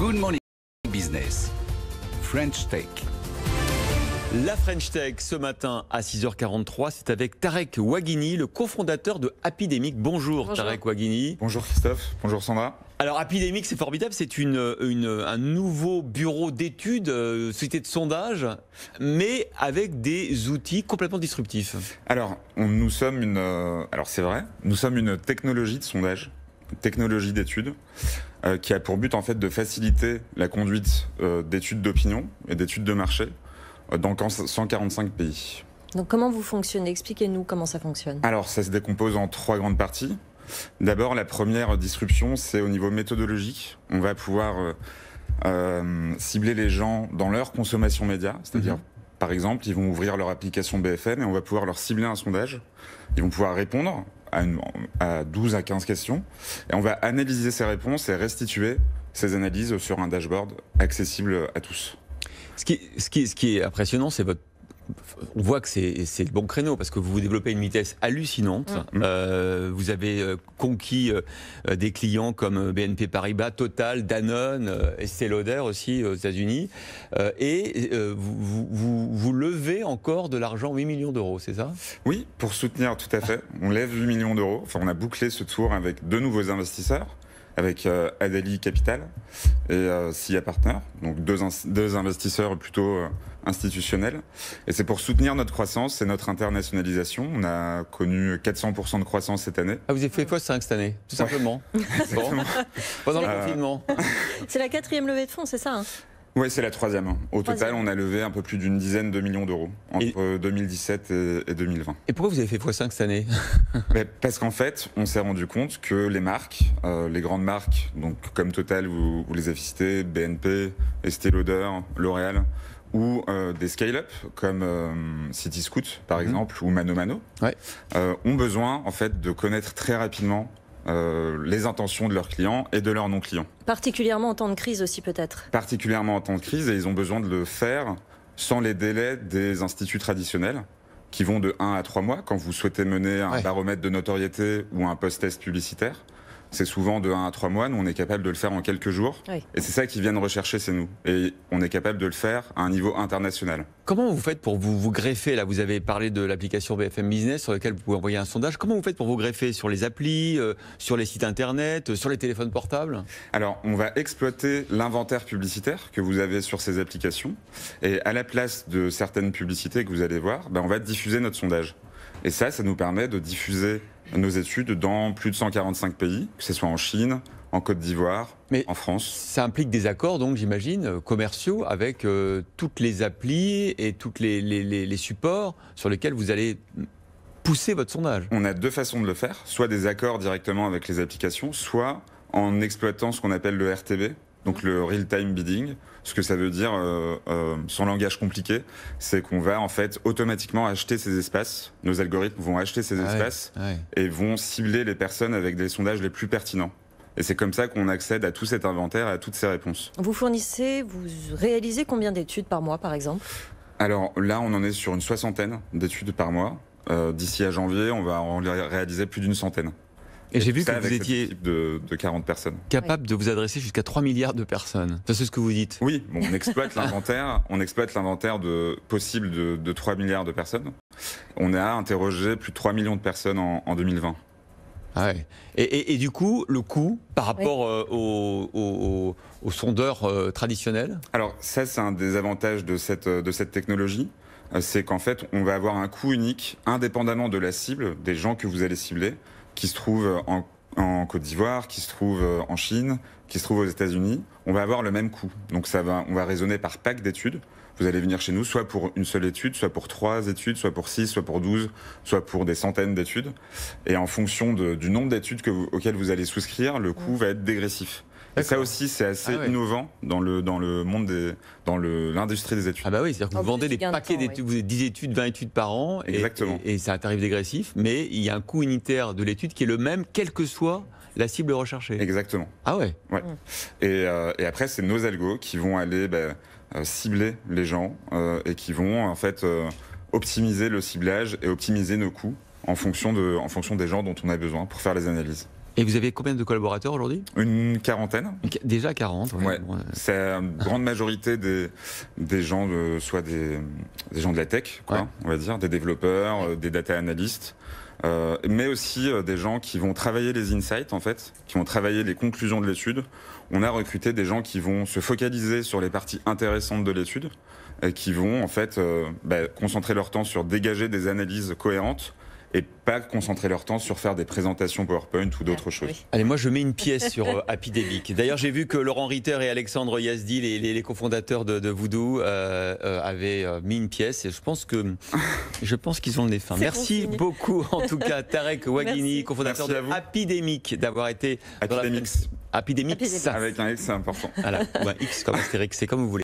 Good Morning Business. French Tech. La French Tech, ce matin à 6h43, c'est avec Tarek Waghini, le cofondateur de Appidemic. Bonjour. Tarek Waghini. Bonjour Christophe, bonjour Sandra. Alors Appidemic, c'est formidable, c'est un nouveau bureau d'études, société de sondage, mais avec des outils complètement disruptifs. Alors, c'est vrai, nous sommes une technologie de sondage, une technologie d'études, qui a pour but en fait de faciliter la conduite d'études d'opinion et d'études de marché dans 145 pays. Donc comment vous fonctionnez? Expliquez-nous comment ça fonctionne. Alors ça se décompose en 3 grandes parties. D'abord, la première disruption, c'est au niveau méthodologique. On va pouvoir cibler les gens dans leur consommation média, c'est-à-dire par exemple, ils vont ouvrir leur application BFM et on va pouvoir leur cibler un sondage. Ils vont pouvoir répondre à 12 à 15 questions et on va analyser ces réponses et restituer ces analyses sur un dashboard accessible à tous. Ce qui est impressionnant, c'est on voit que c'est le bon créneau parce que vous développez une vitesse hallucinante. Vous avez conquis des clients comme BNP Paribas, Total, Danone, Estée Lauder aussi aux États-Unis. Vous levez encore de l'argent, 8 millions d'euros, c'est ça? Oui, pour soutenir, tout à fait. On lève 8 millions d'euros. Enfin, on a bouclé ce tour avec 2 nouveaux investisseurs, avec Adali Capital et SIA Partners, donc deux investisseurs plutôt institutionnels. Et c'est pour soutenir notre croissance et notre internationalisation. On a connu 400% de croissance cette année. Ah, vous avez fait x5 cette année, tout simplement. Bon. Pendant le confinement. C'est la 4e levée de fonds, c'est ça, hein? Oui, c'est la 3e. Au total, on a levé un peu plus d'une dizaine de millions d'euros entre 2017 et 2020. Et pourquoi vous avez fait x5 cette année? Parce qu'en fait, on s'est rendu compte que les marques, les grandes marques, donc comme Total, vous les avez citées, BNP, Estée Lauder, L'Oréal, ou des scale-up comme Cityscoot par exemple, ou Mano Mano, ont besoin en fait de connaître très rapidement les intentions de leurs clients et de leurs non-clients. Particulièrement en temps de crise aussi peut-être. Particulièrement en temps de crise, et ils ont besoin de le faire sans les délais des instituts traditionnels qui vont de 1 à 3 mois quand vous souhaitez mener un baromètre de notoriété ou un post-test publicitaire. C'est souvent de 1 à 3 mois, nous on est capable de le faire en quelques jours. Et c'est ça qu'ils viennent rechercher, c'est nous. Et on est capable de le faire à un niveau international. Comment vous faites pour vous greffer? Là, vous avez parlé de l'application BFM Business sur laquelle vous pouvez envoyer un sondage. Comment vous faites pour vous greffer sur les applis, sur les sites internet, sur les téléphones portables? Alors, on va exploiter l'inventaire publicitaire que vous avez sur ces applications. Et à la place de certaines publicités que vous allez voir, on va diffuser notre sondage. Et ça nous permet de diffuser nos études dans plus de 145 pays, que ce soit en Chine, en Côte d'Ivoire, en France. Ça implique des accords, donc j'imagine, commerciaux avec toutes les applis et tous les supports sur lesquels vous allez pousser votre sondage. On a 2 façons de le faire, soit des accords directement avec les applications, soit en exploitant ce qu'on appelle le RTB, donc le real-time bidding. Ce que ça veut dire, sans langage compliqué, c'est qu'on va en fait automatiquement acheter ces espaces. Nos algorithmes vont acheter ces espaces et vont cibler les personnes avec des sondages les plus pertinents. Et c'est comme ça qu'on accède à tout cet inventaire et à toutes ces réponses. Vous réalisez combien d'études par mois par exemple? Alors là, on en est sur une 60aine d'études par mois. D'ici à janvier, on va en réaliser plus d'une centaine. Et j'ai vu que vous étiez de 40 personnes. Capable de vous adresser jusqu'à 3 milliards de personnes. C'est ce que vous dites. Oui, on exploite l'inventaire. On exploite l'inventaire possible de 3 milliards de personnes. On a interrogé plus de 3 millions de personnes en 2020. Ah ouais. Et du coup, le coût par rapport aux sondeurs traditionnels? Alors ça, c'est un des avantages de cette technologie. C'est qu'en fait, on va avoir un coût unique, indépendamment de la cible, des gens que vous allez cibler, qui se trouvent en Côte d'Ivoire, qui se trouvent en Chine, qui se trouvent aux États-Unis. On va avoir le même coût. Donc on va raisonner par pack d'études. Vous allez venir chez nous soit pour une seule étude, soit pour 3 études, soit pour 6, soit pour 12, soit pour des centaines d'études. Et en fonction du nombre d'études auxquelles vous allez souscrire, le coût va être dégressif. Et ça aussi, c'est assez innovant dans le monde dans l'industrie des études. Ah bah oui, c'est-à-dire que vous vendez des paquets d'études, vous avez 10 études, 20 études par an, et c'est un tarif dégressif, mais il y a un coût unitaire de l'étude qui est le même, quelle que soit la cible recherchée. Exactement. Ah ouais. Et après, c'est nos algos qui vont aller cibler les gens et qui vont en fait optimiser le ciblage et optimiser nos coûts en fonction des gens dont on a besoin pour faire les analyses. Et vous avez combien de collaborateurs aujourd'hui? Une quarantaine. Déjà 40. Ouais. C'est une grande majorité des gens, soit des gens de la tech, quoi, Ouais. on va dire, des développeurs, des data analystes, mais aussi des gens qui vont travailler les insights, en fait, qui vont travailler les conclusions de l'étude. On a recruté des gens qui vont se focaliser sur les parties intéressantes de l'étude et qui vont, en fait, concentrer leur temps sur dégager des analyses cohérentes et pas concentrer leur temps sur faire des présentations PowerPoint ou d'autres choses. Oui. Allez, moi je mets une pièce sur Apidemic. D'ailleurs, j'ai vu que Laurent Ritter et Alexandre Yazdi, les cofondateurs de Voodoo, avaient mis une pièce et je pense qu'ils ont le nez fin. Merci consigné. beaucoup, en tout cas, Tarek Waghini, Merci. cofondateur Merci à de vous. Apidemic, d'avoir été dans la Apidemix. Apidemix. Apidemix. Avec un X, c'est important. Voilà, ou un X comme Astérix, c'est comme vous voulez.